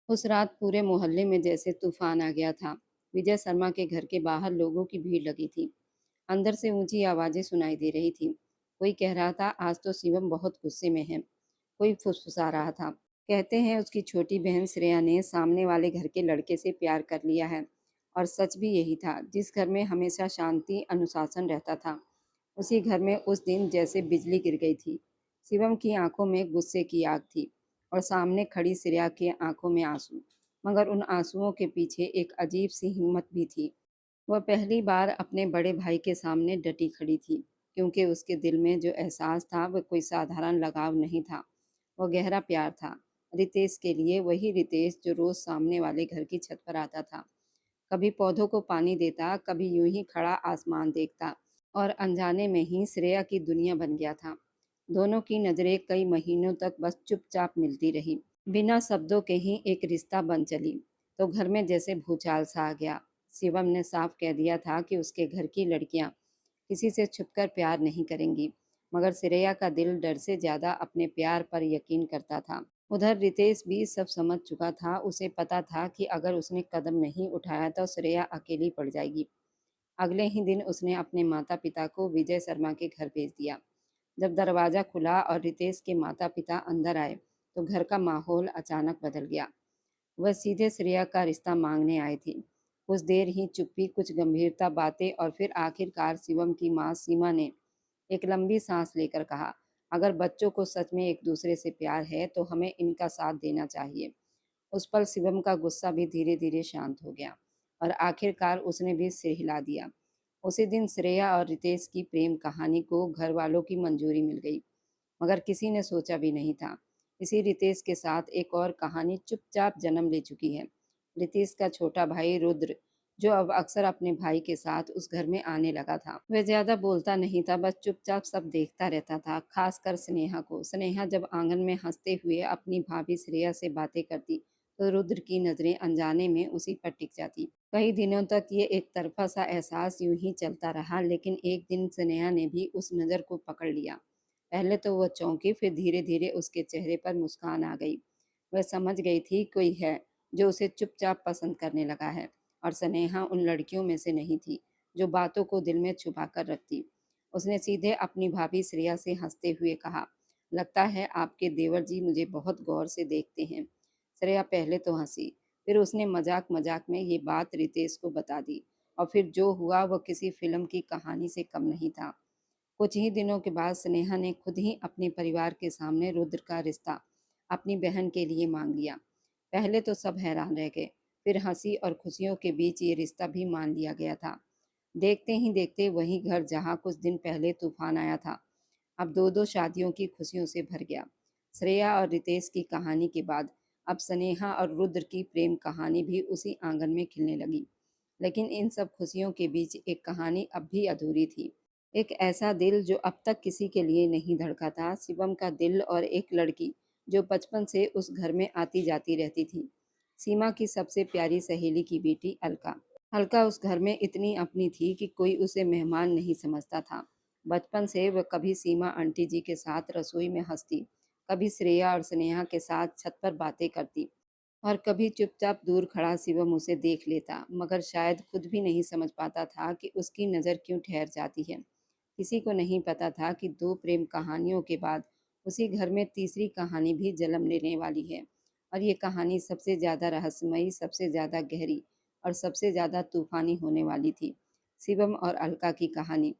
उस रात पूरे मोहल्ले में जैसे तूफान आ गया था। विजय शर्मा के घर के बाहर लोगों की भीड़ लगी थी। अंदर से ऊंची आवाजें सुनाई दे रही थी। कोई कह रहा था आज तो शिवम बहुत गुस्से में है। कोई फुसफुसा रहा था, कहते हैं उसकी छोटी बहन श्रेया ने सामने वाले घर के लड़के से प्यार कर लिया है। और सच भी यही था। जिस घर में हमेशा शांति अनुशासन रहता था, उसी घर में उस दिन जैसे बिजली गिर गई थी। शिवम की आंखों में गुस्से की आग थी और सामने खड़ी श्रेया की आंखों में आंसू। मगर उन आंसुओं के पीछे एक अजीब सी हिम्मत भी थी। वह पहली बार अपने बड़े भाई के सामने डटी खड़ी थी, क्योंकि उसके दिल में जो एहसास था वह कोई साधारण लगाव नहीं था। वह गहरा प्यार था। रितेश के लिए, वही रितेश जो रोज सामने वाले घर की छत पर आता था। कभी पौधों को पानी देता, कभी यूं ही खड़ा आसमान देखता। और अनजाने में ही श्रेया की दुनिया बन गया था। दोनों की नजरें कई महीनों तक बस चुपचाप मिलती रही। बिना शब्दों के ही एक रिश्ता बन चली। तो घर में जैसे भूचाल सा आ गया। शिवम ने साफ कह दिया था कि उसके घर की लड़कियां किसी से छुपकर प्यार नहीं करेंगी। मगर श्रेया का दिल डर से ज्यादा अपने प्यार पर यकीन करता था। उधर रितेश भी सब समझ चुका था। उसे पता था कि अगर उसने कदम नहीं उठाया तो श्रेया अकेली पड़ जाएगी। अगले ही दिन उसने अपने माता पिता को विजय शर्मा के घर भेज दिया। जब दरवाजा खुला और रितेश के माता पिता अंदर आए, तो घर का माहौल अचानक बदल गया। वह सीधे श्रेया का रिश्ता मांगने आई थी। कुछ देर ही चुप्पी, कुछ गंभीरता बातें, और फिर आखिरकार शिवम की माँ सीमा ने एक लंबी सांस लेकर कहा, अगर बच्चों को सच में एक दूसरे से प्यार है तो हमें इनका साथ देना चाहिए। उस पल शिवम का गुस्सा भी धीरे धीरे शांत हो गया और आखिरकार उसने भी सिर हिला दिया। उसी दिन श्रेया और रितेश की प्रेम कहानी को घर वालों की मंजूरी मिल गई। मगर किसी ने सोचा भी नहीं था, इसी रितेश के साथ एक और कहानी चुपचाप जन्म ले चुकी है। रितेश का छोटा भाई रुद्र, जो अब अक्सर अपने भाई के साथ उस घर में आने लगा था। वह ज्यादा बोलता नहीं था, बस चुपचाप सब देखता रहता था, खासकर स्नेहा को। स्नेहा जब आंगन में हंसते हुए अपनी भाभी श्रेया से बातें करती, तो रुद्र की नजरें अनजाने में उसी पर टिक जाती। कई दिनों तक ये एक तरफा सा एहसास यूं ही चलता रहा, लेकिन एक दिन स्नेहा ने भी उस नज़र को पकड़ लिया। पहले तो वह चौंकी, फिर धीरे धीरे उसके चेहरे पर मुस्कान आ गई। वह समझ गई थी कोई है जो उसे चुपचाप पसंद करने लगा है। और स्नेहा उन लड़कियों में से नहीं थी जो बातों को दिल में छुपा कर रखती। उसने सीधे अपनी भाभी श्रेया से हंसते हुए कहा, लगता है आपके देवर जी मुझे बहुत गौर से देखते हैं। श्रेया पहले तो हंसी, फिर उसने मजाक मजाक में ये बात रितेश को बता दी। और फिर जो हुआ वह किसी फिल्म की कहानी से कम नहीं था। कुछ ही दिनों के बाद स्नेहा ने खुद ही अपने परिवार के सामने रुद्र का रिश्ता अपनी बहन के लिए मांग लिया। पहले तो सब हैरान रह गए, फिर हंसी और खुशियों के बीच ये रिश्ता भी मान लिया गया था। देखते ही देखते वही घर जहाँ कुछ दिन पहले तूफान आया था, अब दो दो शादियों की खुशियों से भर गया। श्रेया और रितेश की कहानी के बाद अब स्नेहा और रुद्र की प्रेम कहानी भी उसी आंगन में खिलने लगी। लेकिन इन सब खुशियों के बीच एक कहानी अब भी अधूरी थी। एक ऐसा दिल जो अब तक किसी के लिए नहीं धड़का था। शिवम का दिल और एक लड़की जो बचपन से उस घर में आती जाती रहती थी। सीमा की सबसे प्यारी सहेली की बेटी अलका। अलका उस घर में इतनी अपनी थी कि कोई उसे मेहमान नहीं समझता था। बचपन से वह कभी सीमा आंटी जी के साथ रसोई में हंसती, कभी श्रेया और स्नेहा के साथ छत पर बातें करती, और कभी चुपचाप दूर खड़ा शिवम उसे देख लेता। मगर शायद खुद भी नहीं समझ पाता था कि उसकी नज़र क्यों ठहर जाती है। किसी को नहीं पता था कि दो प्रेम कहानियों के बाद उसी घर में तीसरी कहानी भी जन्म लेने वाली है। और ये कहानी सबसे ज़्यादा रहस्यमयी, सबसे ज़्यादा गहरी और सबसे ज़्यादा तूफानी होने वाली थी। शिवम और अलका की कहानी।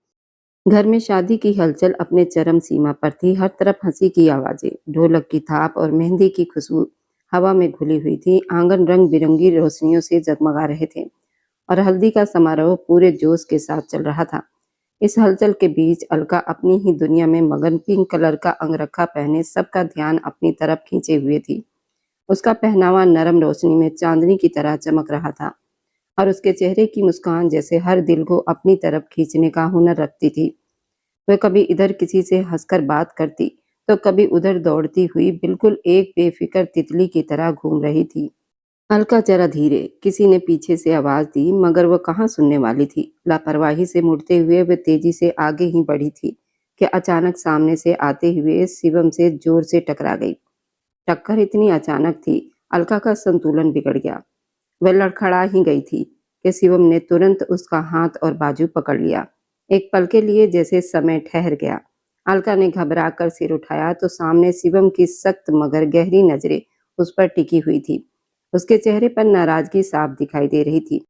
घर में शादी की हलचल अपने चरम सीमा पर थी। हर तरफ हंसी की आवाजें, ढोलक की थाप और मेहंदी की खुशबू हवा में घुली हुई थी। आंगन रंग बिरंगी रोशनियों से जगमगा रहे थे और हल्दी का समारोह पूरे जोश के साथ चल रहा था। इस हलचल के बीच अलका अपनी ही दुनिया में मगन, पिंक कलर का अंगरखा पहने सबका ध्यान अपनी तरफ खींचे हुए थी। उसका पहनावा नरम रोशनी में चांदनी की तरह चमक रहा था और उसके चेहरे की मुस्कान जैसे हर दिल को अपनी तरफ खींचने का हुनर रखती थी। वह कभी इधर किसी से हंसकर बात करती, तो कभी उधर दौड़ती हुई बिल्कुल एक बेफिक्र तितली की तरह घूम रही थी। अलका जरा धीरे, किसी ने पीछे से आवाज दी, मगर वह कहाँ सुनने वाली थी। लापरवाही से मुड़ते हुए वह तेजी से आगे ही बढ़ी थी कि अचानक सामने से आते हुए शिवम से जोर से टकरा गई। टक्कर इतनी अचानक थी, अलका का संतुलन बिगड़ गया। वह लड़खड़ा ही गई थी कि शिवम ने तुरंत उसका हाथ और बाजू पकड़ लिया। एक पल के लिए जैसे समय ठहर गया। अलका ने घबराकर सिर उठाया तो सामने शिवम की सख्त मगर गहरी नजरें उस पर टिकी हुई थी। उसके चेहरे पर नाराजगी साफ दिखाई दे रही थी,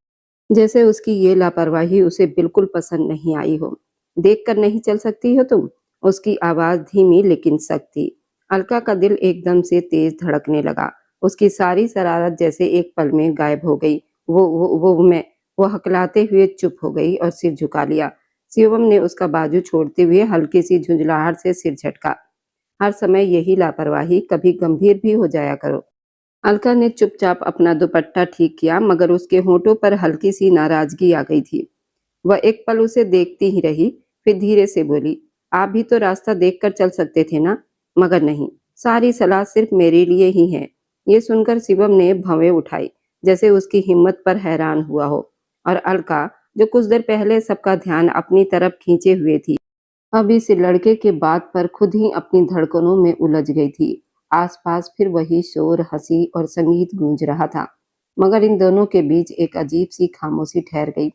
जैसे उसकी ये लापरवाही उसे बिल्कुल पसंद नहीं आई हो। देख कर नहीं चल सकती हो तुम? उसकी आवाज धीमी लेकिन सख्त थी। अलका का दिल एकदम से तेज धड़कने लगा। उसकी सारी शरारत जैसे एक पल में गायब हो गई। वो हकलाते हुए चुप हो गई और सिर झुका लिया। शिवम ने उसका बाजू छोड़ते हुए हल्की सी झुंझलाहट से सिर झटका। हर समय यही लापरवाही, कभी गंभीर भी हो जाया करो। अलका ने चुपचाप अपना दुपट्टा ठीक किया, मगर उसके होठों पर हल्की सी नाराजगी आ गई थी। वह एक पल उसे देखती ही रही, फिर धीरे से बोली, आप भी तो रास्ता देखकर चल सकते थे ना? मगर नहीं, सारी सलाह सिर्फ मेरे लिए ही है। ये सुनकर शिवम ने भवें उठाई, जैसे उसकी हिम्मत पर हैरान हुआ हो। और अलका, जो कुछ देर पहले सबका ध्यान अपनी तरफ खींचे हुए थी, अब इस लड़के के बात पर खुद ही अपनी धड़कनों में उलझ गई थी। आसपास फिर वही शोर, हंसी और संगीत गूंज रहा था, मगर इन दोनों के बीच एक अजीब सी खामोशी ठहर गई।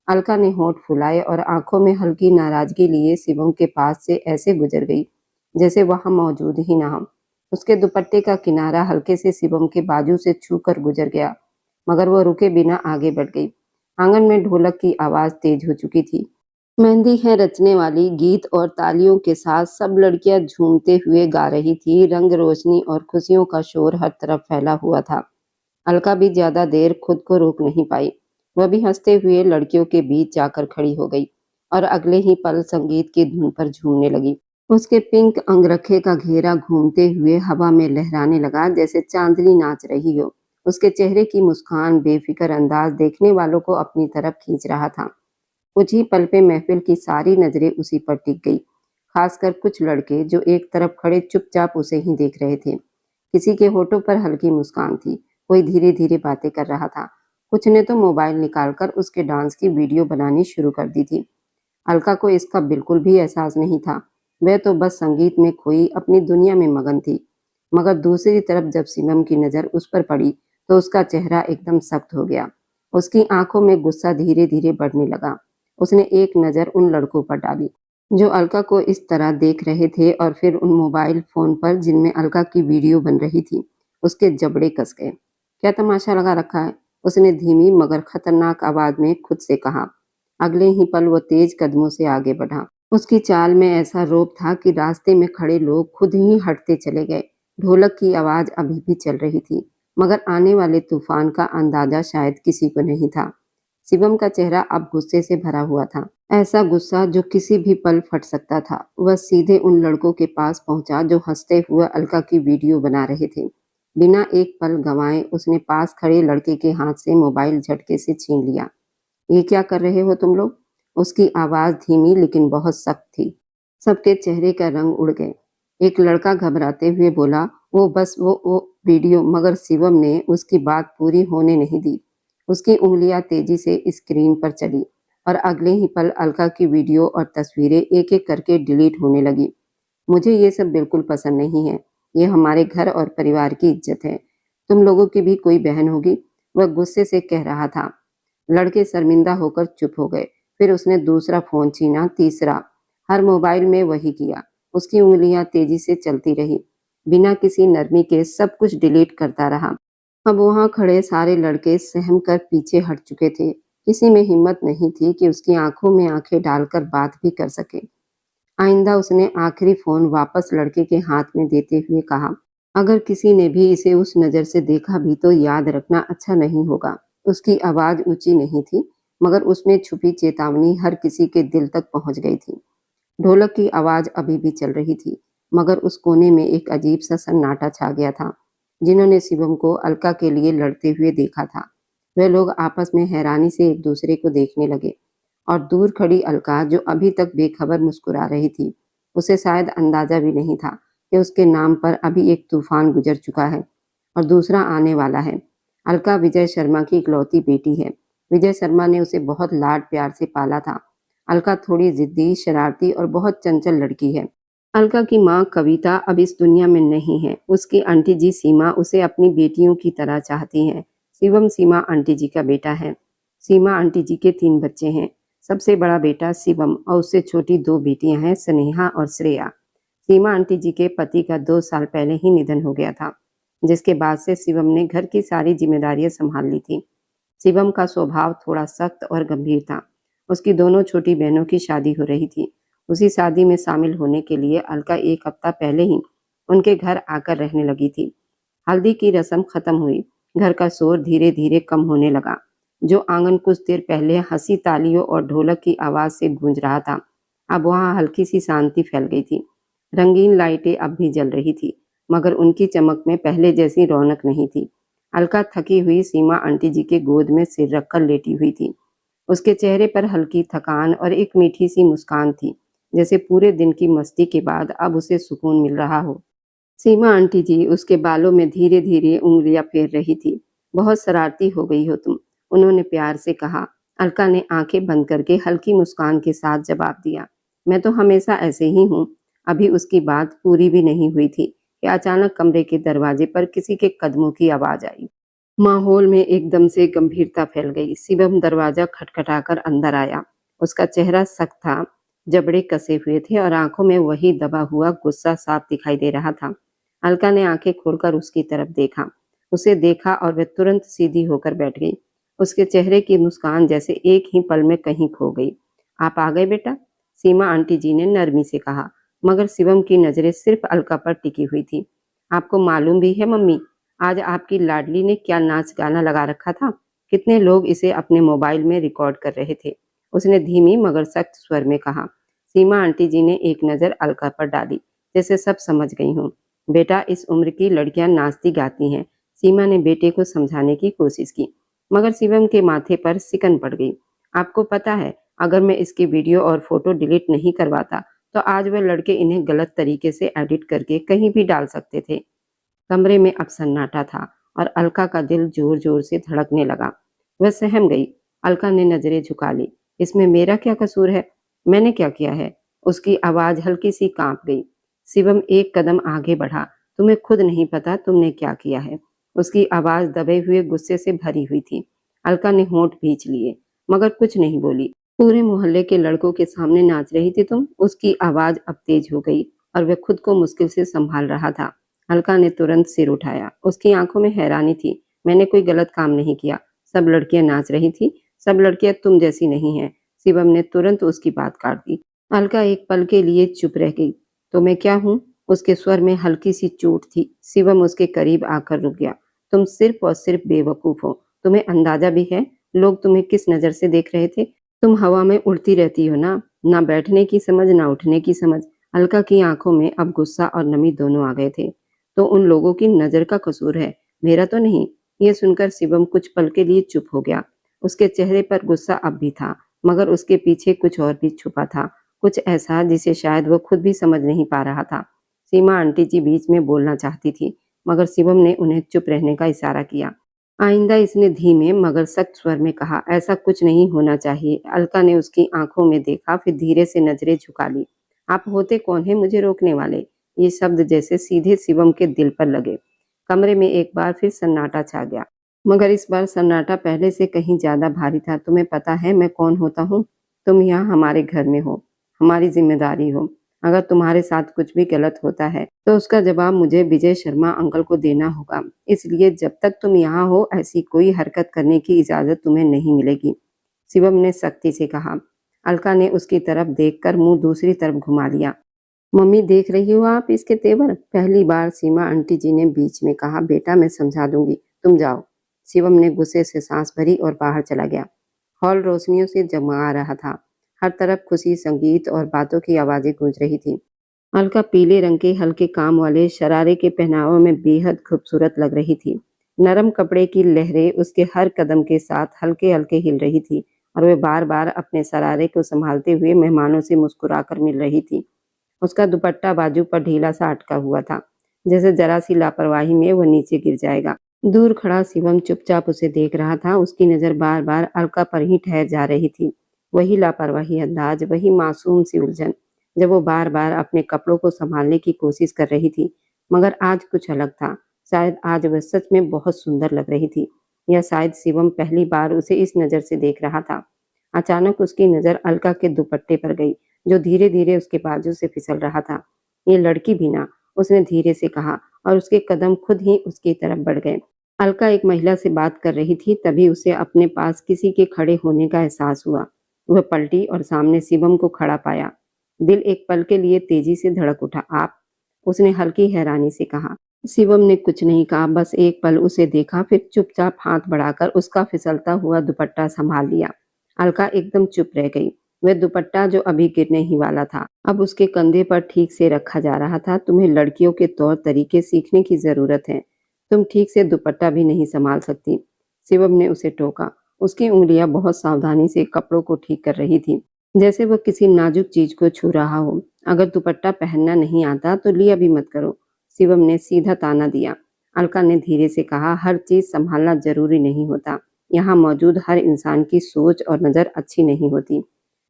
अलका ने होंठ फुलाए और आंखों में हल्की नाराजगी लिए शिवम के पास से ऐसे गुजर गई जैसे वहां मौजूद ही ना हो। उसके दुपट्टे का किनारा हल्के से शिवम के बाजू से छू कर गुजर गया, मगर वो रुके बिना आगे बढ़ गई। आंगन में ढोलक की आवाज तेज हो चुकी थी। मेहंदी है रचने वाली गीत और तालियों के साथ सब लड़कियां झूमते हुए गा रही थी। रंग, रोशनी और खुशियों का शोर हर तरफ फैला हुआ था। अलका भी ज्यादा देर खुद को रोक नहीं पाई। वह भी हंसते हुए लड़कियों के बीच जाकर खड़ी हो गई और अगले ही पल संगीत की धुन पर झूमने लगी। उसके पिंक अंगरखे का घेरा घूमते हुए हवा में लहराने लगा, जैसे चांदनी नाच रही हो। उसके चेहरे की मुस्कान, बेफिक्र अंदाज देखने वालों को अपनी तरफ खींच रहा था। कुछ ही पल पे महफिल की सारी नजरें उसी पर टिक गई, खासकर कुछ लड़के जो एक तरफ खड़े चुपचाप उसे ही देख रहे थे। किसी के होठों पर हल्की मुस्कान थी, कोई धीरे धीरे बातें कर रहा था, कुछ ने तो मोबाइल निकालकर उसके डांस की वीडियो बनानी शुरू कर दी थी। अलका को इसका बिल्कुल भी एहसास नहीं था। वह तो बस संगीत में खोई अपनी दुनिया में मगन थी। मगर दूसरी तरफ जब शिवम की नजर उस पर पड़ी तो उसका चेहरा एकदम सख्त हो गया। उसकी आंखों में गुस्सा धीरे धीरे बढ़ने लगा। उसने एक नजर उन लड़कों पर डाली जो अलका को इस तरह देख रहे थे, और फिर उन मोबाइल फोन पर जिनमें अलका की वीडियो बन रही थी। उसके जबड़े कस गए। क्या तमाशा लगा रखा है? उसने धीमी मगर खतरनाक आवाज में खुद से कहा। अगले ही पल वो तेज कदमों से आगे बढ़ा। उसकी चाल में ऐसा रौब था कि रास्ते में खड़े लोग खुद ही हटते चले गए। ढोलक की आवाज अभी भी चल रही थी, मगर आने वाले तूफान का अंदाजा शायद किसी को नहीं था। शिवम का चेहरा अब गुस्से से भरा हुआ था, ऐसा गुस्सा जो किसी भी पल फट सकता था। वह सीधे उन लड़कों के पास पहुंचा जो हंसते हुए अलका की वीडियो बना रहे थे। बिना एक पल गंवाए उसने पास खड़े लड़के के हाथ से मोबाइल झटके से छीन लिया। ये क्या कर रहे हो तुम लोग? उसकी आवाज धीमी लेकिन बहुत सख्त थी। सबके चेहरे का रंग उड़ गए। एक लड़का घबराते हुए बोला, वो बस वो वीडियो। मगर शिवम ने उसकी बात पूरी होने नहीं दी। उसकी उंगलियां तेजी से स्क्रीन पर चली और अगले ही पल अलका की वीडियो और तस्वीरें एक एक करके डिलीट होने लगी। मुझे ये सब बिल्कुल पसंद नहीं है। ये हमारे घर और परिवार की इज्जत है। तुम लोगों की भी कोई बहन होगी, वह गुस्से से कह रहा था। लड़के शर्मिंदा होकर चुप हो गए। फिर उसने दूसरा फोन छीना, तीसरा। हर मोबाइल में वही किया। उसकी उंगलियां तेजी से चलती रही। बिना किसी नरमी के सब कुछ डिलीट करता रहा। अब वहां खड़े सारे लड़के सहम कर पीछे हट चुके थे। किसी में हिम्मत नहीं थी कि उसकी आंखों में आंखें डालकर बात भी कर सके। आइंदा उसने आखिरी फोन वापस लड़के के हाथ में देते हुए कहा, अगर किसी ने भी इसे उस नजर से देखा भी तो याद रखना अच्छा नहीं होगा। उसकी आवाज ऊंची नहीं थी, मगर उसमें छुपी चेतावनी हर किसी के दिल तक पहुंच गई थी। ढोलक की आवाज अभी भी चल रही थी, मगर उस कोने में एक अजीब सा सन्नाटा छा गया था। जिन्होंने शिवम को अलका के लिए लड़ते हुए देखा था, वे लोग आपस में हैरानी से एक दूसरे को देखने लगे। और दूर खड़ी अलका, जो अभी तक बेखबर मुस्कुरा रही थी, उसे शायद अंदाजा भी नहीं था कि उसके नाम पर अभी एक तूफान गुजर चुका है और दूसरा आने वाला है। अलका विजय शर्मा की इकलौती बेटी है। विजय शर्मा ने उसे बहुत लाड प्यार से पाला था। अलका थोड़ी जिद्दी, शरारती और बहुत चंचल लड़की है। अलका की माँ कविता अब इस दुनिया में नहीं है। उसकी आंटी जी सीमा उसे अपनी बेटियों की तरह चाहती हैं। शिवम सीमा आंटी जी का बेटा है। सीमा आंटी जी के 3 बच्चे हैं। सबसे बड़ा बेटा शिवम और उससे छोटी 2 बेटियां हैं, स्नेहा और श्रेया। सीमा आंटी जी के पति का 2 साल पहले ही निधन हो गया था, जिसके बाद से शिवम ने घर की सारी जिम्मेदारियां संभाल ली थी। शिवम का स्वभाव थोड़ा सख्त और गंभीर था। उसकी दोनों छोटी बहनों की शादी हो रही थी। उसी शादी में शामिल होने के लिए अलका 1 हफ्ता पहले ही उनके घर आकर रहने लगी थी। हल्दी की रस्म खत्म हुई। घर का शोर धीरे धीरे कम होने लगा। जो आंगन कुछ देर पहले हंसी तालियों और ढोलक की आवाज से गूंज रहा था, अब वहां हल्की सी शांति फैल गई थी। रंगीन लाइटें अब भी जल रही थी, मगर उनकी चमक में पहले जैसी रौनक नहीं थी। अलका थकी हुई सीमा आंटी जी के गोद में सिर रखकर लेटी हुई थी। उसके चेहरे पर हल्की थकान और एक मीठी सी मुस्कान थी, जैसे पूरे दिन की मस्ती के बाद अब उसे सुकून मिल रहा हो। सीमा आंटी जी उसके बालों में धीरे धीरे उंगलियां फेर रही थी। बहुत शरारती हो गई हो तुम, उन्होंने प्यार से कहा। अलका ने आंखें बंद करके हल्की मुस्कान के साथ जवाब दिया, मैं तो हमेशा ऐसे ही हूँ। अभी उसकी बात पूरी भी नहीं हुई थी कि अचानक कमरे के दरवाजे पर किसी के कदमों की आवाज आई। माहौल में एकदम से गंभीरता फैल गई। शिवम दरवाजा खटखटाकर अंदर आया। उसका चेहरा सख्त था, जबड़े कसे हुए थे और आंखों में वही दबा हुआ गुस्सा साफ दिखाई दे रहा था। अलका ने आंखें खोलकर उसकी तरफ देखा। उसे देखा और वह तुरंत सीधी होकर बैठ गई। उसके चेहरे की मुस्कान जैसे एक ही पल में कहीं खो गई। आप आ गए बेटा, सीमा आंटी जी ने नरमी से कहा, मगर शिवम की नजरें सिर्फ अलका पर टिकी हुई थी। आपको मालूम भी है मम्मी, आज आपकी लाडली ने क्या नाच गाना लगा रखा था? कितने लोग इसे अपने मोबाइल में रिकॉर्ड कर रहे थे? उसने धीमी मगर सख्त स्वर में कहा। सीमा आंटी जी ने एक नजर अलका पर डाली, जैसे सब समझ गई हूँ। बेटा, इस उम्र की लड़कियां नाचती गाती हैं। सीमा ने बेटे को समझाने की कोशिश की, मगर शिवम के माथे पर सिकन पड़ गई। आपको पता है, अगर मैं इसकी वीडियो और फोटो डिलीट नहीं करवाता तो आज वह लड़के इन्हें गलत तरीके से एडिट करके कहीं भी डाल सकते थे। कमरे में अब सन्नाटा था और अलका का दिल जोर जोर से धड़कने लगा। वह सहम गई। अलका ने नजरें झुका ली। इसमें मेरा क्या कसूर है? मैंने क्या किया है? उसकी आवाज हल्की सी कांप गई। शिवम एक कदम आगे बढ़ा। तुम्हें खुद नहीं पता तुमने क्या किया है। उसकी आवाज दबे हुए गुस्से से भरी हुई थी। अलका ने होंठ भींच लिए, मगर कुछ नहीं बोली। पूरे मोहल्ले के लड़कों के सामने नाच रही थी तुम? उसकी आवाज अब तेज हो गई और वह खुद को मुश्किल से संभाल रहा था। अलका ने तुरंत सिर उठाया। उसकी आंखों में हैरानी थी। मैंने कोई गलत काम नहीं किया। सब लड़कियां नाच रही थी। सब लड़कियां तुम जैसी नहीं हैं। शिवम ने तुरंत उसकी बात काट दी। अलका एक पल के लिए चुप रह गई। तो मैं क्या हूँ? उसके स्वर में हल्की सी चोट थी। शिवम उसके करीब आकर रुक गया। तुम सिर्फ और सिर्फ बेवकूफ हो। तुम्हें अंदाजा भी है लोग तुम्हें किस नजर से देख रहे थे? तुम हवा में उड़ती रहती हो ना बैठने की समझ ना उठने की समझ। अलका की आंखों में अब गुस्सा और नमी दोनों आ गए थे। तो उन लोगों की नजर का कसूर है, मेरा तो नहीं। यह सुनकर शिवम कुछ पल के लिए चुप हो गया। उसके चेहरे पर गुस्सा अब भी था, मगर उसके पीछे कुछ और भी छुपा था। कुछ ऐसा जिसे शायद वो खुद भी समझ नहीं पा रहा था। सीमा आंटी जी बीच में बोलना चाहती थी, मगर शिवम ने उन्हें चुप रहने का इशारा किया। आइंदा, इसने धीमे मगर सख्त स्वर में कहा, ऐसा कुछ नहीं होना चाहिए। अलका ने उसकी आंखों में देखा, फिर धीरे से नजरें झुका ली। आप होते कौन है मुझे रोकने वाले? ये शब्द जैसे सीधे शिवम के दिल पर लगे। कमरे में एक बार फिर सन्नाटा छा गया, मगर इस बार सन्नाटा पहले से कहीं ज्यादा भारी था। तुम्हें पता है मैं कौन होता हूँ? तुम यहाँ हमारे घर में हो, हमारी जिम्मेदारी हो। अगर तुम्हारे साथ कुछ भी गलत होता है तो उसका जवाब मुझे विजय शर्मा अंकल को देना होगा। इसलिए जब तक तुम यहाँ हो ऐसी कोई हरकत करने की इजाजत तुम्हें नहीं मिलेगी, शिवम ने सख्ती से कहा। अलका ने उसकी तरफ देखकर मुंह दूसरी तरफ घुमा लिया। मम्मी, देख रही हो आप इसके तेवर? पहली बार सीमा आंटी जी ने बीच में कहा। बेटा, मैं समझा दूंगी, तुम जाओ। शिवम ने गुस्से से सांस भरी और बाहर चला गया। हॉल रोशनियों से जगमगा रहा था। हर तरफ खुशी, संगीत और बातों की आवाजें गूंज रही थी। अलका पीले रंग के हल्के काम वाले शरारे के पहनावे में बेहद खूबसूरत लग रही थी। नरम कपड़े की लहरें उसके हर कदम के साथ हल्के हल्के हिल रही थी और वह बार बार अपने शरारे को संभालते हुए मेहमानों से मुस्कुराकर मिल रही थी। उसका दुपट्टा बाजू पर ढीला सा अटका हुआ था, जैसे जरा सी लापरवाही में वह नीचे गिर जाएगा। दूर खड़ा शिवम चुपचाप उसे देख रहा था। उसकी नजर बार बार अलका पर ही ठहर जा रही थी। वही लापरवाही अंदाज, वही मासूम सी उलझन। जब वो बार-बार अपने कपड़ों को सँभालने की कोशिश कर रही थी, मगर आज कुछ अलग था। शायद आज वह सच में बहुत सुंदर लग रही थी, या शायद शिवम पहली बार उसे इस नज़र से देख रहा था। अचानक उसकी नज़र अलका के दुपट्टे पर गई, जो धीरे-धीरे उसके बाजू से फिसल रहा था। "ये लड़की भी ना," उसने धीरे से कहा, और उसके कदम खुद ही उसकी तरफ बढ़ गए। अलका एक महिला से बात कर रही थी, तभी उसे अपने पास किसी के खड़े होने का एहसास हुआ। वह पलटी और सामने शिवम को खड़ा पाया। दिल एक पल के लिए तेजी से धड़क उठा। "आप?" उसने हल्की हैरानी से कहा। शिवम ने कुछ नहीं कहा, बस एक पल उसे देखा, फिर चुपचाप हाथ बढ़ाकर उसका फिसलता हुआ दुपट्टा संभाल लिया। अलका एकदम चुप रह गई। वह दुपट्टा जो अभी गिरने ही वाला था, अब उसके कंधे पर ठीक से रखा जा रहा था। "तुम्हें लड़कियों के तौर तरीके सीखने की जरूरत है। तुम ठीक से दुपट्टा भी नहीं संभाल सकती।" शिवम ने उसे टोका। उसकी उंगलियां बहुत सावधानी से कपड़ों को ठीक कर रही थी, जैसे वह किसी नाजुक चीज को छू रहा हो। "अगर दुपट्टा पहनना नहीं आता तो लिया भी मत करो," शिवम ने सीधा ताना दिया। अलका ने धीरे से कहा, "हर चीज संभालना जरूरी नहीं होता। यहाँ मौजूद हर इंसान की सोच और नजर अच्छी नहीं होती।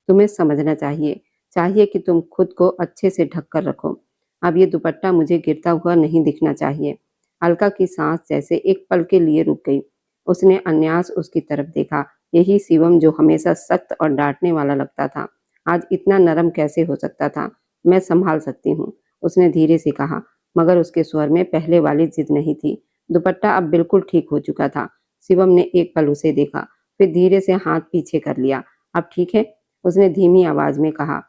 तुम्हें समझना चाहिए चाहिए कि तुम खुद को अच्छे से ढक कर रखो। अब ये दुपट्टा मुझे गिरता हुआ नहीं दिखना चाहिए।" अलका की सांस जैसे एक पल के लिए रुक गई। उसने अन्यास उसकी तरफ देखा। यही शिवम जो हमेशा सख्त और डांटने वाला लगता था, आज इतना नरम कैसे हो सकता था। "मैं संभाल सकती हूँ," उसने धीरे से कहा, मगर उसके स्वर में पहले वाली जिद नहीं थी। दुपट्टा अब बिल्कुल ठीक हो चुका था। शिवम ने एक पल उसे देखा, फिर धीरे से हाथ पीछे कर लिया। "अब ठीक है?" उसने धीमी आवाज में कहा।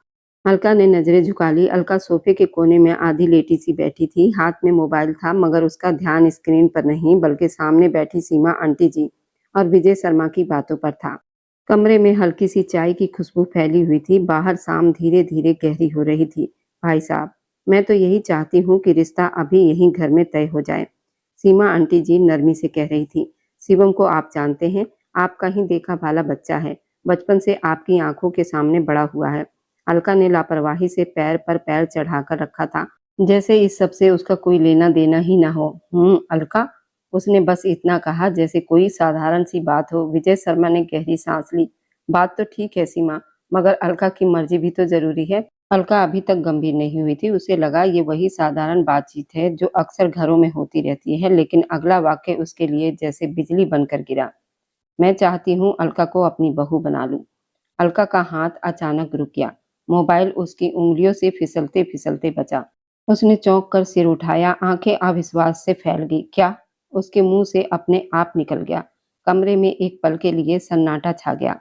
अलका ने नजरें झुका ली। अलका सोफे के कोने में आधी लेटी सी बैठी थी। हाथ में मोबाइल था, मगर उसका ध्यान स्क्रीन पर नहीं, बल्कि सामने बैठी सीमा आंटी जी और विजय शर्मा की बातों पर था। कमरे में हल्की सी चाय की खुशबू फैली हुई थी। बाहर शाम धीरे धीरे गहरी हो रही थी। "भाई साहब, मैं तो यही चाहती हूँ कि रिश्ता अभी यहीं घर में तय हो जाए," सीमा आंटी जी नरमी से कह रही थी। "शिवम को आप जानते हैं, आपका ही देखा भाला बच्चा है। बचपन से आपकी आंखों के सामने बड़ा हुआ है।" अलका ने लापरवाही से पैर पर पैर चढ़ाकर रखा था, जैसे इस सब से उसका कोई लेना देना ही ना हो। अलका," उसने बस इतना कहा, जैसे कोई साधारण सी बात हो। विजय शर्मा ने गहरी सांस ली। "बात तो ठीक है सीमा, मगर अलका की मर्जी भी तो जरूरी है।" अलका अभी तक गंभीर नहीं हुई थी। उसे लगा ये वही साधारण बातचीत है जो अक्सर घरों में होती रहती है, लेकिन अगला वाक्य उसके लिए जैसे बिजली बनकर गिरा। "मैं चाहती हूँ अलका को अपनी बहू बना लूं।" अलका का हाथ अचानक रुक गया। मोबाइल उसकी उंगलियों से फिसलते फिसलते बचा। उसने चौंक कर सिर उठाया। आंखें अविश्वास से फैल गई। "क्या?" उसके मुंह से अपने आप निकल गया। कमरे में एक पल के लिए सन्नाटा छा गया।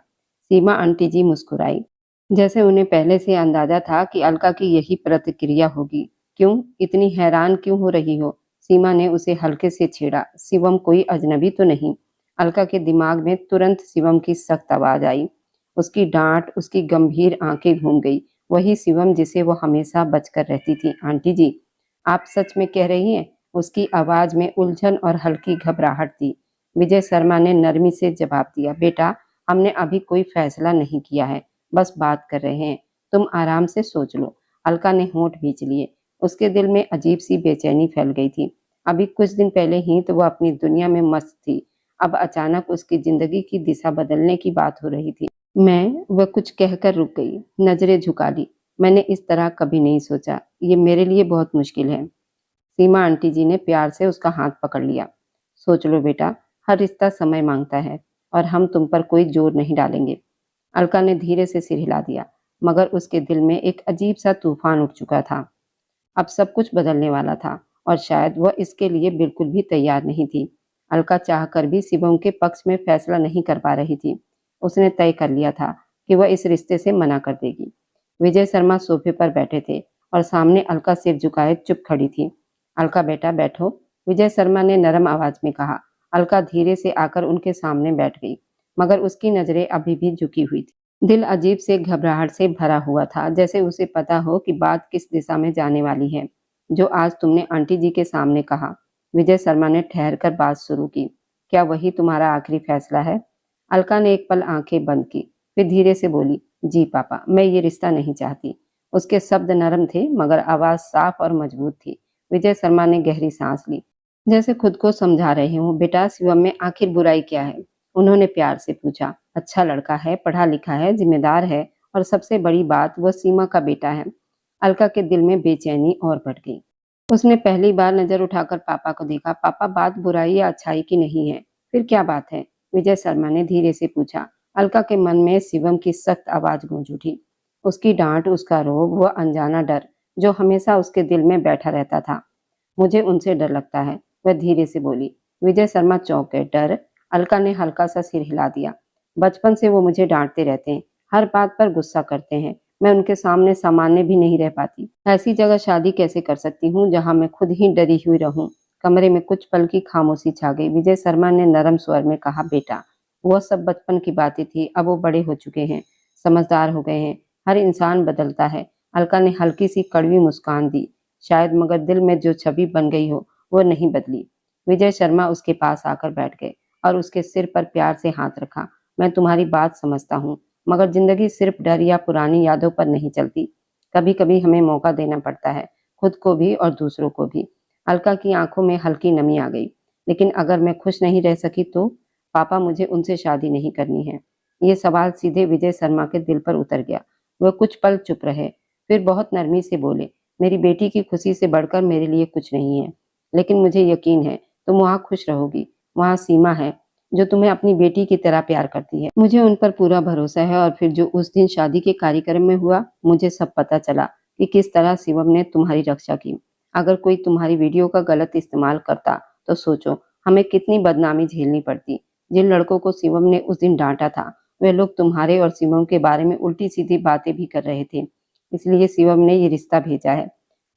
सीमा आंटी जी मुस्कुराई, जैसे उन्हें पहले से अंदाजा था कि अलका की यही प्रतिक्रिया होगी। "क्यों? इतनी हैरान क्यों हो रही हो?" सीमा ने उसे हल्के से छेड़ा। "शिवम कोई अजनबी तो नहीं?" अलका के दिमाग में तुरंत शिवम की सख्त आवाज आई। उसकी डांट, उसकी गंभीर आंखें घूम गई। वही शिवम जिसे वो हमेशा बचकर रहती थी। "आंटी जी, आप सच में कह रही हैं?" उसकी आवाज में उलझन और हल्की घबराहट थी। विजय शर्मा ने नरमी से जवाब दिया, "बेटा, हमने अभी कोई फैसला नहीं किया है, बस बात कर रहे हैं। तुम आराम से सोच लो।" अलका ने होंठ भींच लिए। उसके दिल में अजीब सी बेचैनी फैल गई थी। अभी कुछ दिन पहले ही तो वह अपनी दुनिया में मस्त थी। अब अचानक उसकी जिंदगी की दिशा बदलने की बात हो रही थी। वह कुछ कहकर रुक गई, नजरें झुका ली। "मैंने इस तरह कभी नहीं सोचा। ये मेरे लिए बहुत मुश्किल है।" सीमा आंटी जी ने प्यार से उसका हाथ पकड़ लिया। "सोच लो बेटा, हर रिश्ता समय मांगता है, और हम तुम पर कोई जोर नहीं डालेंगे।" अलका ने धीरे से सिर हिला दिया, मगर उसके दिल में एक अजीब सा तूफान उठ चुका था। अब सब कुछ बदलने वाला था, और शायद वह इसके लिए बिल्कुल भी तैयार नहीं थी। अलका चाहकर भी शिवम के पक्ष में फैसला नहीं कर पा रही थी। उसने तय कर लिया था कि वह इस रिश्ते से मना कर देगी। विजय शर्मा सोफे पर बैठे थे, और सामने अलका सिर झुकाए चुप खड़ी थी। "अलका बेटा बैठो," विजय शर्मा ने नरम आवाज में कहा। अलका धीरे से आकर उनके सामने बैठ गई, मगर उसकी नजरें अभी भी झुकी हुई थी। दिल अजीब से घबराहट से भरा हुआ था, जैसे उसे पता हो कि बात किस दिशा में जाने वाली है। "जो आज तुमने आंटी जी के सामने कहा," विजय शर्मा ने ठहर कर बात शुरू की, "क्या वही तुम्हारा आखिरी फैसला है?" अलका ने एक पल आंखें बंद की, फिर धीरे से बोली, "जी पापा, मैं ये रिश्ता नहीं चाहती।" उसके शब्द नरम थे, मगर आवाज साफ और मजबूत थी। विजय शर्मा ने गहरी सांस ली, जैसे खुद को समझा रहे हों। "बेटा, शिवम में आखिर बुराई क्या है?" उन्होंने प्यार से पूछा। "अच्छा लड़का है, पढ़ा लिखा है, जिम्मेदार है, और सबसे बड़ी बात, वो सीमा का बेटा है। अलका के दिल में बेचैनी और बढ़ गई। उसने पहली बार नजर उठाकर पापा को देखा। पापा, बात बुराई या अच्छाई की नहीं है, फिर क्या बात है? विजय शर्मा ने धीरे से पूछा। अलका के मन में शिवम की सख्त आवाज गूंज उठी। उसकी डांट, उसका रोब, वह अनजाना डर जो हमेशा उसके दिल में बैठा रहता था। मुझे उनसे डर लगता है, वह धीरे से बोली। विजय शर्मा चौंक गए। डर? अलका ने हल्का सा सिर हिला दिया। बचपन से वो मुझे डांटते रहते हैं, हर बात पर गुस्सा करते हैं। मैं उनके सामने सामान्य भी नहीं रह पाती। ऐसी जगह शादी कैसे कर सकती हूँ जहाँ मैं खुद ही डरी हुई रहूं? कमरे में कुछ पल की खामोशी छा गई। विजय शर्मा ने नरम स्वर में कहा, बेटा, वह सब बचपन की बातें थी, अब वो बड़े हो चुके हैं, समझदार हो गए हैं। हर इंसान बदलता है। अलका ने हल्की सी कड़वी मुस्कान दी। शायद, मगर दिल में जो छवि बन गई हो वो नहीं बदली। विजय शर्मा उसके पास आकर बैठ गए और उसके सिर पर प्यार से हाथ रखा। मैं तुम्हारी बात समझता हूँ, मगर जिंदगी सिर्फ डर या पुरानी यादों पर नहीं चलती। कभी कभी हमें मौका देना पड़ता है, खुद को भी और दूसरों को भी। अलका की आंखों में हल्की नमी आ गई। लेकिन अगर मैं खुश नहीं रह सकी तो? पापा, मुझे उनसे शादी नहीं करनी है। ये सवाल सीधे विजय शर्मा के दिल पर उतर गया। वह कुछ पल चुप रहे, फिर बहुत नरमी से बोले, मेरी बेटी की खुशी से बढ़कर मेरे लिए कुछ नहीं है, लेकिन मुझे यकीन है तुम वहाँ खुश रहोगी। वहाँ सीमा है जो तुम्हें अपनी बेटी की तरह प्यार करती है। मुझे उन पर पूरा भरोसा है। और फिर जो उस दिन शादी के कार्यक्रम में हुआ, मुझे सब पता चला कि किस तरह शिवम ने तुम्हारी रक्षा की। अगर कोई तुम्हारी वीडियो का गलत इस्तेमाल करता तो सोचो हमें कितनी बदनामी झेलनी पड़ती। जिन लड़कों को शिवम ने उस दिन डांटा था, वे लोग तुम्हारे और शिवम के बारे में उल्टी सीधी बातें भी कर रहे थे। इसलिए शिवम ने ये रिश्ता भेजा है।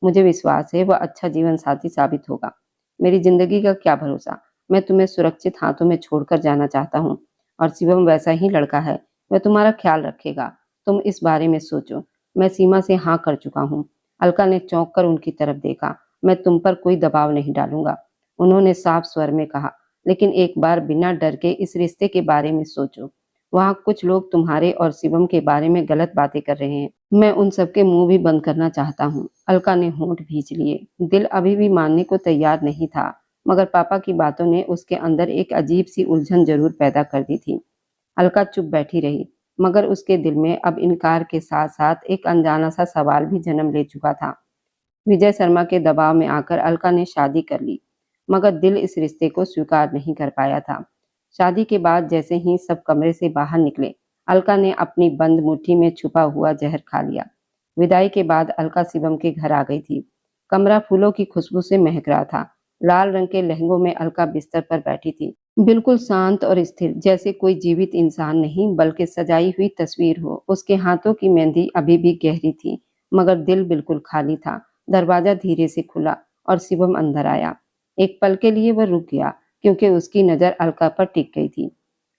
मुझे विश्वास है वह अच्छा जीवन साथी साबित होगा। मेरी जिंदगी का क्या भरोसा? मैं तुम्हें सुरक्षित हाथों में छोड़कर जाना चाहता हूँ, और शिवम वैसा ही लड़का है, वह तुम्हारा ख्याल रखेगा। तुम इस बारे में सोचो। मैं सीमा से हाँ कर चुका हूँ। अलका ने चौंक कर उनकी तरफ देखा। मैं तुम पर कोई दबाव नहीं डालूंगा, उन्होंने साफ स्वर में कहा, लेकिन एक बार बिना डर के इस रिश्ते के बारे में सोचो। वहाँ कुछ लोग तुम्हारे और शिवम के बारे में गलत बातें कर रहे हैं। मैं उन सबके मुंह भी बंद करना चाहता हूँ। अलका ने होंठ भींच लिए। दिल अभी भी मानने को तैयार नहीं था, मगर पापा की बातों ने उसके अंदर एक अजीब सी उलझन जरूर पैदा कर दी थी। अलका चुप बैठी रही, मगर उसके दिल में अब इनकार के साथ साथ एक अनजाना सा सवाल भी जन्म ले चुका था। विजय शर्मा के दबाव में आकर अलका ने शादी कर ली, मगर दिल इस रिश्ते को स्वीकार नहीं कर पाया था। शादी के बाद जैसे ही सब कमरे से बाहर निकले, अलका ने अपनी बंद मुट्ठी में छुपा हुआ जहर खा लिया। विदाई के बाद अलका शिवम के घर आ गई थी। कमरा फूलों की खुशबू से महक रहा था। लाल रंग के लहंगों में अलका बिस्तर पर बैठी थी, बिल्कुल शांत और स्थिर, जैसे कोई जीवित इंसान नहीं बल्कि सजाई हुई तस्वीर हो। उसके हाथों की मेहंदी अभी भी गहरी थी, मगर दिल बिल्कुल खाली था। दरवाजा धीरे से खुला और शिवम अंदर आया। एक पल के लिए वह रुक गया, क्योंकि उसकी नजर अलका पर टिक गई थी।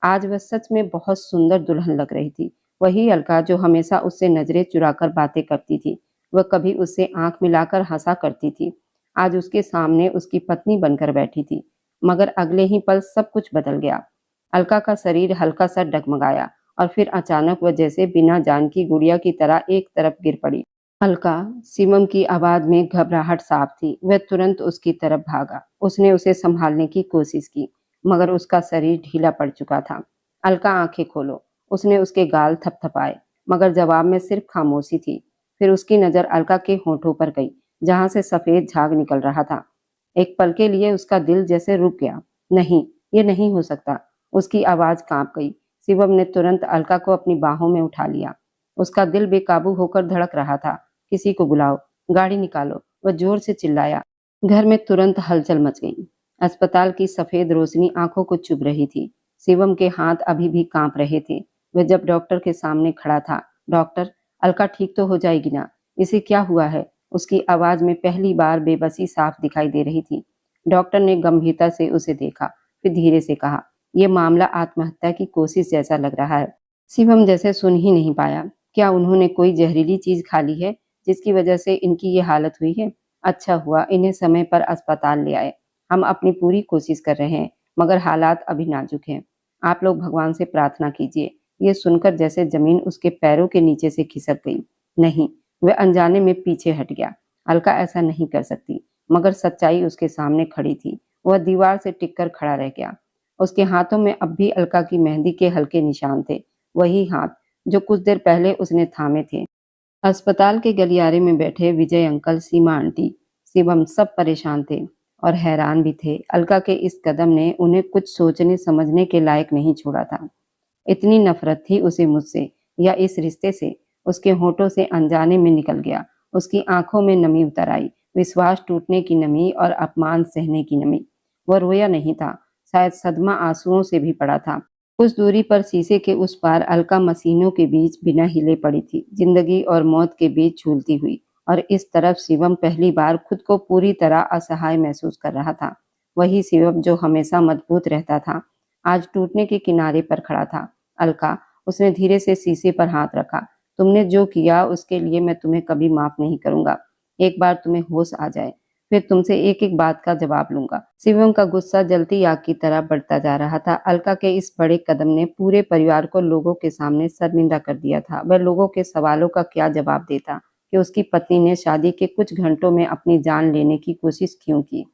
आज वह सच में बहुत सुंदर दुल्हन लग रही थी। वही अलका जो हमेशा उससे नजरें चुराकर बातें करती थी। वह कभी उससे आंख मिलाकर हंसा करती थी। आज उसके सामने उसकी पत्नी बनकर बैठी थी। मगर अगले ही पल सब कुछ बदल गया। अलका का शरीर हल्का सा डगमगाया और फिर अचानक वह जैसे बिना जान की गुड़िया की तरह एक तरफ गिर पड़ी। अलका, शिवम की आवाज में घबराहट साफ थी। वह तुरंत उसकी तरफ भागा। उसने उसे संभालने की कोशिश की, मगर उसका शरीर ढीला पड़ चुका था। अलका, आंखें खोलो। उसने उसके गाल थपथपाए, मगर जवाब में सिर्फ खामोशी थी। फिर उसकी नजर अलका के होठों पर गई, जहां से सफेद झाग निकल रहा था। एक पल के लिए उसका दिल जैसे रुक गया। नहीं, ये नहीं हो सकता। उसकी आवाज कांप गई। शिवम ने तुरंत अलका को अपनी बाहों में उठा लिया। उसका दिल बेकाबू होकर धड़क रहा था। किसी को बुलाओ, गाड़ी निकालो, वह जोर से चिल्लाया। घर में तुरंत हलचल मच गई। अस्पताल की सफेद रोशनी आंखों को चुभ रही थी। शिवम के हाथ अभी भी कांप रहे थे। वह जब डॉक्टर के सामने खड़ा था, डॉक्टर, अलका ठीक तो हो जाएगी ना? इसे क्या हुआ है? उसकी आवाज में पहली बार बेबसी साफ दिखाई दे रही थी। डॉक्टर ने गंभीरता से उसे देखा, फिर धीरे से कहा, यह मामला आत्महत्या की कोशिश जैसा लग रहा है। शिवम जैसे सुन ही नहीं पाया। क्या उन्होंने कोई जहरीली चीज खा ली है जिसकी वजह से इनकी ये हालत हुई है? अच्छा हुआ इन्हें समय पर अस्पताल ले आए। हम अपनी पूरी कोशिश कर रहे हैं, मगर हालात अभी नाजुक हैं। आप लोग भगवान से प्रार्थना कीजिए। ये सुनकर जैसे जमीन उसके पैरों के नीचे से खिसक गई। नहीं, वह अनजाने में पीछे हट गया। अलका ऐसा नहीं कर सकती, मगर सच्चाई उसके सामने खड़ी थी। वह दीवार से टिककर खड़ा रह गया। उसके हाथों में अब भी अलका की मेहंदी के हल्के निशान थे, वही हाथ जो कुछ देर पहले उसने थामे थे। अस्पताल के गलियारे में बैठे विजय अंकल, सीमा आंटी, शिवम सब परेशान थे और हैरान भी थे। अलका के इस कदम ने उन्हें कुछ सोचने समझने के लायक नहीं छोड़ा था। इतनी नफरत थी उसे मुझसे या इस रिश्ते से। उसके होठों से अनजाने में निकल गया। उसकी आंखों में नमी उतर आई, विश्वास टूटने की नमी और अपमान सहने की नमी। वह रोया नहीं था, शायद सदमा आंसुओं से भी पड़ा था। कुछ दूरी पर शीशे के उस पार अलका मशीनों के बीच बिना हिले पड़ी थी, जिंदगी और मौत के बीच झूलती हुई। और इस तरफ शिवम पहली बार खुद को पूरी तरह असहाय महसूस कर रहा था। वही शिवम जो हमेशा मजबूत रहता था, आज टूटने के किनारे पर खड़ा था। अलका, उसने धीरे से शीशे पर हाथ रखा। तुमने जो किया उसके लिए मैं तुम्हें कभी माफ नहीं करूंगा। एक बार तुम्हें होश आ जाए, फिर तुमसे एक एक बात का जवाब लूंगा। शिवम का गुस्सा जलती आग की तरह बढ़ता जा रहा था। अलका के इस बड़े कदम ने पूरे परिवार को लोगों के सामने शर्मिंदा कर दिया था। वह लोगों के सवालों का क्या जवाब देता कि उसकी पत्नी ने शादी के कुछ घंटों में अपनी जान लेने की कोशिश क्यों की।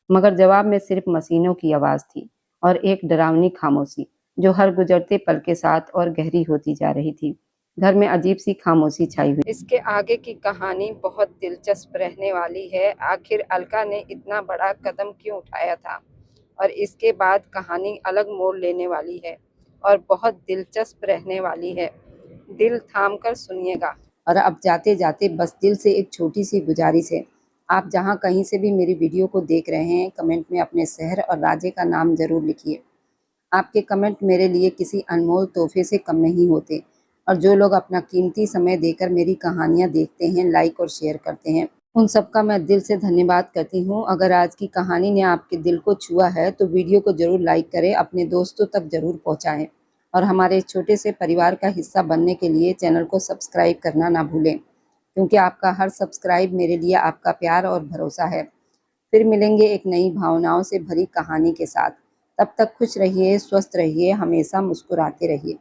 मगर जवाब में सिर्फ मशीनों की आवाज थी और एक डरावनी खामोशी जो हर गुजरते पल के साथ और गहरी होती जा रही थी। घर में अजीब सी खामोशी छाई हुई। इसके आगे की कहानी बहुत दिलचस्प रहने वाली है। आखिर अलका ने इतना बड़ा कदम क्यों उठाया था और इसके बाद कहानी अलग मोड़ लेने वाली है और बहुत दिलचस्प रहने वाली है। दिल थाम कर सुनिएगा। और अब जाते जाते बस दिल से एक छोटी सी गुजारिश है। आप जहाँ कहीं से भी मेरी वीडियो को देख रहे हैं, कमेंट में अपने शहर और राज्य का नाम जरूर लिखिए। आपके कमेंट मेरे लिए किसी अनमोल तोहफे से कम नहीं होते। और जो लोग अपना कीमती समय देकर मेरी कहानियाँ देखते हैं, लाइक और शेयर करते हैं, उन सबका मैं दिल से धन्यवाद करती हूँ। अगर आज की कहानी ने आपके दिल को छुआ है तो वीडियो को जरूर लाइक करें, अपने दोस्तों तक जरूर पहुँचाएँ और हमारे छोटे से परिवार का हिस्सा बनने के लिए चैनल को सब्सक्राइब करना ना भूलें, क्योंकि आपका हर सब्सक्राइब मेरे लिए आपका प्यार और भरोसा है। फिर मिलेंगे एक नई भावनाओं से भरी कहानी के साथ। तब तक खुश रहिए, स्वस्थ रहिए, हमेशा मुस्कुराते रहिए।